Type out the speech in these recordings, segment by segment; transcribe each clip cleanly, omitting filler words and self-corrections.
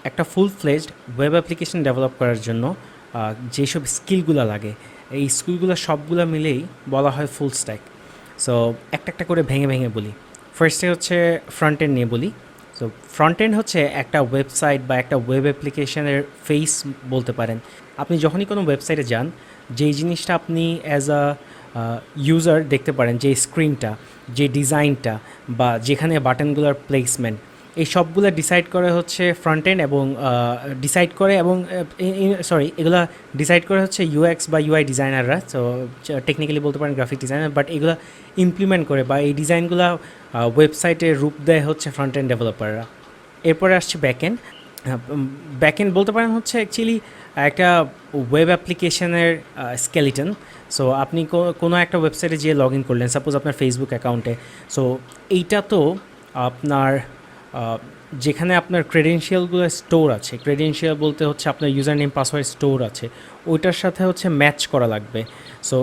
একটা ফুল fledged web application develop করার জন্য যেসব স্কিলগুলো লাগে এই স্কিলগুলো সবগুলো মিলেই বলা হয় ফুল স্ট্যাক। সো একটা একটা করে ভেঙে ভেঙে বলি। ফার্স্টে হচ্ছে ফ্রন্ট এন্ড নিয়ে বলি। সো ফ্রন্ট এন্ড হচ্ছে একটা ওয়েবসাইট বা একটা ওয়েব অ্যাপ্লিকেশনের ফেস বলতে পারেন। আপনি যখনই কোনো ওয়েবসাইটে যান, যেই জিনিসটা আপনি অ্যাজ আ ইউজার দেখতে পারেন, যে স্ক্রিনটা, যে ডিজাইনটা বা যেখানে বাটনগুলোর প্লেসমেন্ট, এই সবগুলো ডিসাইড করে হচ্ছে ফ্রন্ট এন্ড এবং ডিসাইড করে এবং এগুলা ডিসাইড করে হচ্ছে ইউএক্স বা ইউআই ডিজাইনাররা। সো টেকনিক্যালি বলতে পারেন গ্রাফিক ডিজাইনার, বাট এগুলো ইমপ্লিমেন্ট করে বা এই ডিজাইনগুলো ওয়েবসাইটে রূপ দেয় হচ্ছে ফ্রন্ট এন্ড ডেভেলপাররা। এরপরে আসছে ব্যাকএন্ড। ব্যাকএন্ড বলতে পারেন হচ্ছে অ্যাকচুয়ালি একটা ওয়েব অ্যাপ্লিকেশনের স্কেলিটন। সো আপনি কোনো একটা ওয়েবসাইটে যেয়ে লগ ইন করলেন, সাপোজ আপনার ফেসবুক অ্যাকাউন্টে। সো এইটা তো আপনার যেখানে আপনার ক্রেডেনশিয়ালগুলো স্টোর আছে, ক্রেডেনশিয়াল বলতে হচ্ছে আপনার ইউজার নেম পাসওয়ার্ড স্টোর আছে, ওইটার সাথে হচ্ছে ম্যাচ করা লাগবে। সো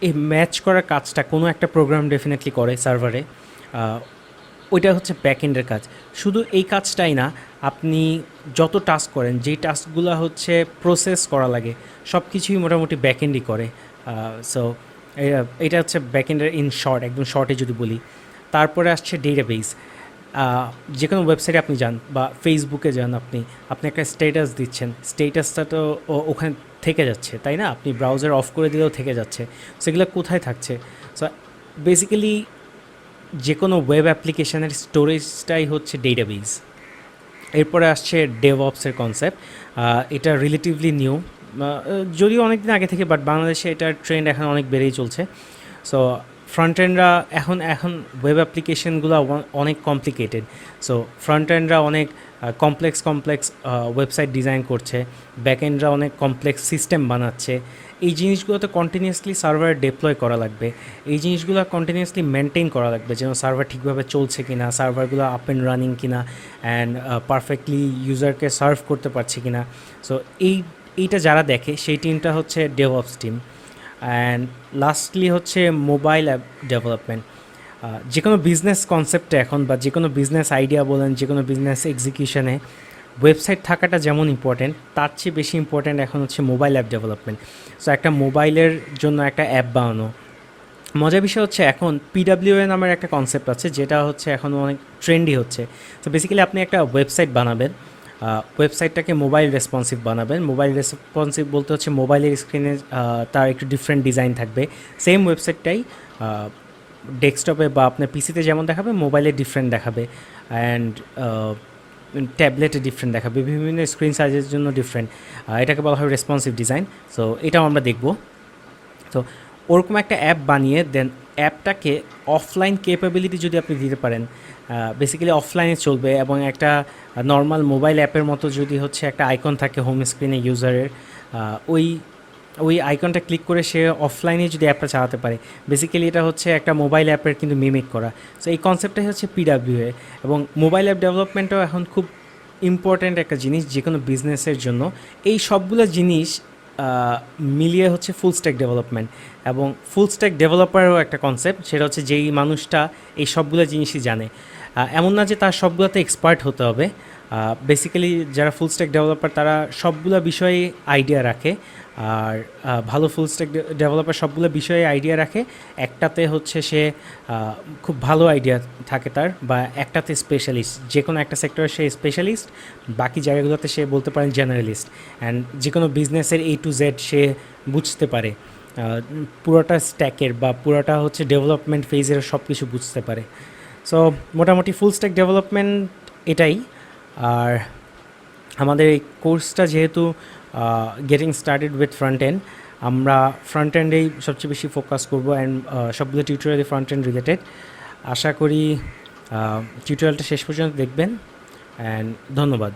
এই ম্যাচ করার কাজটা কোনো একটা প্রোগ্রাম ডেফিনেটলি করে সার্ভারে, ওইটা হচ্ছে ব্যাকএন্ডের কাজ। শুধু এই কাজটাই না, আপনি যত টাস্ক করেন, যেই টাস্কগুলো হচ্ছে প্রসেস করা লাগে, সব কিছুই মোটামুটি ব্যাকএন্ডই করে। সো এটা হচ্ছে ব্যাকএন্ডের ইন শর্ট, একদম শর্টে যদি বলি। তারপরে আসছে ডেটাবেস। যে কোনো ওয়েবসাইটে আপনি যান বা ফেসবুকে যান, আপনি একটা স্ট্যাটাস দিচ্ছেন, স্ট্যাটাসটা তো ওখানে থেকে যাচ্ছে, তাই না? আপনি ব্রাউজার অফ করে দিলেও থেকে যাচ্ছে। সেগুলো কোথায় থাকছে? সো বেসিক্যালি যে কোনো ওয়েব অ্যাপ্লিকেশনের স্টোরেজটাই হচ্ছে ডেটাবেস। এরপরে আসছে ডেভঅপসের কনসেপ্ট। এটা রিলেটিভলি নিউ, যদিও অনেক দিন আগে থেকে, বাট বাংলাদেশে এটার ট্রেন্ড এখন অনেক বেড়েই চলছে। সো ফ্রন্ট এন্ডরা এখন ওয়েব অ্যাপ্লিকেশনগুলো অনেক কমপ্লিকেটেড। সো ফ্রন্ট এন্ডরা অনেক কমপ্লেক্স ওয়েবসাইট ডিজাইন করছে, ব্যাক এন্ডরা অনেক কমপ্লেক্স সিস্টেম বানাচ্ছে। এই জিনিসগুলোতে কন্টিনিউয়াসলি সার্ভার ডিপ্লয় করা লাগবে, এই জিনিসগুলো কন্টিনিউয়াসলি মেনটেন করা লাগবে, যেন সার্ভার ঠিকভাবে চলছে কিনা, সার্ভারগুলো আপ অ্যান্ড রানিং কিনা, অ্যান্ড পারফেক্টলি ইউজারকে সার্ভ করতে পারছে কিনা। সো এইটা যারা দেখে সেই টিমটা হচ্ছে ডেভঅপস টিম। অ্যান্ড লাস্টলি হচ্ছে মোবাইল অ্যাপ ডেভেলপমেন্ট। যে কোনো বিজনেস কনসেপ্টে এখন, বা যে কোনো বিজনেস আইডিয়া বলেন, যে কোনো বিজনেস এক্সিকিউশনে ওয়েবসাইট থাকাটা যেমন ইম্পর্ট্যান্ট, তার চেয়ে বেশি ইম্পর্ট্যান্ট এখন হচ্ছে মোবাইল অ্যাপ ডেভেলপমেন্ট। সো একটা মোবাইলের জন্য একটা অ্যাপ বানানো। মজার বিষয় হচ্ছে এখন পিডাব্লিউএ নামের একটা কনসেপ্ট আছে, যেটা হচ্ছে এখন অনেক ট্রেন্ডি হচ্ছে। তো বেসিক্যালি আপনি একটা ওয়েবসাইট বানাবেন, ওয়েবসাইটটাকে মোবাইল রেসপন্সিভ বানাবেন। মোবাইল রেসপন্সিভ বলতে হচ্ছে মোবাইলের স্ক্রিনে তার একটু ডিফারেন্ট ডিজাইন থাকবে। সেম ওয়েবসাইটটাই ডেস্কটপে বা আপনার পিসিতে যেমন দেখাবে, মোবাইলে ডিফারেন্ট দেখাবে, অ্যান্ড ট্যাবলেটে ডিফারেন্ট দেখাবে, বিভিন্ন স্ক্রিন সাইজের জন্য ডিফারেন্ট। এটাকে বলা হয় রেসপন্সিভ ডিজাইন। সো এটাও আমরা দেখব। তো ওরকম একটা অ্যাপ বানিয়ে দেন অ্যাপটাকে অফলাইন ক্যাপাবিলিটি যদি আপনি দিতে পারেন, বেসিক্যালি অফলাইনে চলবে, এবং একটা নর্মাল মোবাইল অ্যাপের মতো যদি হচ্ছে একটা আইকন থাকে হোম স্ক্রিনে ইউজারের, ওই ওই আইকনটা ক্লিক করে সে অফলাইনে যদি অ্যাপটা চালাতে পারে, বেসিক্যালি এটা হচ্ছে একটা মোবাইল অ্যাপের কিন্তু মিমিক করা। সো এই কনসেপ্টটাই হচ্ছে পিডাব্লিউএ। এবং মোবাইল অ্যাপ ডেভেলপমেন্টও এখন খুব ইম্পর্ট্যান্ট একটা জিনিস যে কোনো বিজনেসের জন্য। এই সবগুলো জিনিস মিলিয়ে হচ্ছে ফুল স্ট্যাক ডেভেলপমেন্ট। এবং ফুল স্ট্যাক ডেভেলপারও একটা কনসেপ্ট, সেটা হচ্ছে যেই মানুষটা এই সবগুলো জিনিসই জানে। এমন না যে তার সবগুলোতে এক্সপার্ট হতে হবে। বেসিক্যালি যারা ফুল স্ট্যাক ডেভেলপার তারা সবগুলো বিষয়ে আইডিয়া রাখে, আর ভালো ফুল স্ট্যাক ডেভেলপার সবগুলো বিষয়ে আইডিয়া রাখে। একটাতে হচ্ছে সে খুব ভালো আইডিয়া থাকে তার, বা একটাতে স্পেশালিস্ট, যে কোনো একটা সেক্টরে সে স্পেশালিস্ট, বাকি জায়গাগুলোতে সে বলতে পারেন জেনারেলিস্ট। অ্যান্ড যে কোনো বিজনেসের A to Z সে বুঝতে পারে, পুরোটা স্ট্যাকের বা পুরোটা হচ্ছে ডেভেলপমেন্ট ফেজের সব কিছু বুঝতে পারে। সো মোটামুটি ফুল স্ট্যাক ডেভেলপমেন্ট এটাই। আর আমাদের এই কোর্সটা যেহেতু getting started with front end, আমরা ফ্রন্ট এন্ডেই সবচেয়ে বেশি ফোকাস করবো, অ্যান্ড সবগুলো টিউটোরিয়ালে ফ্রন্ট এন্ড রিলেটেড। আশা করি টিউটোরিয়ালটা শেষ পর্যন্ত দেখবেন, অ্যান্ড ধন্যবাদ।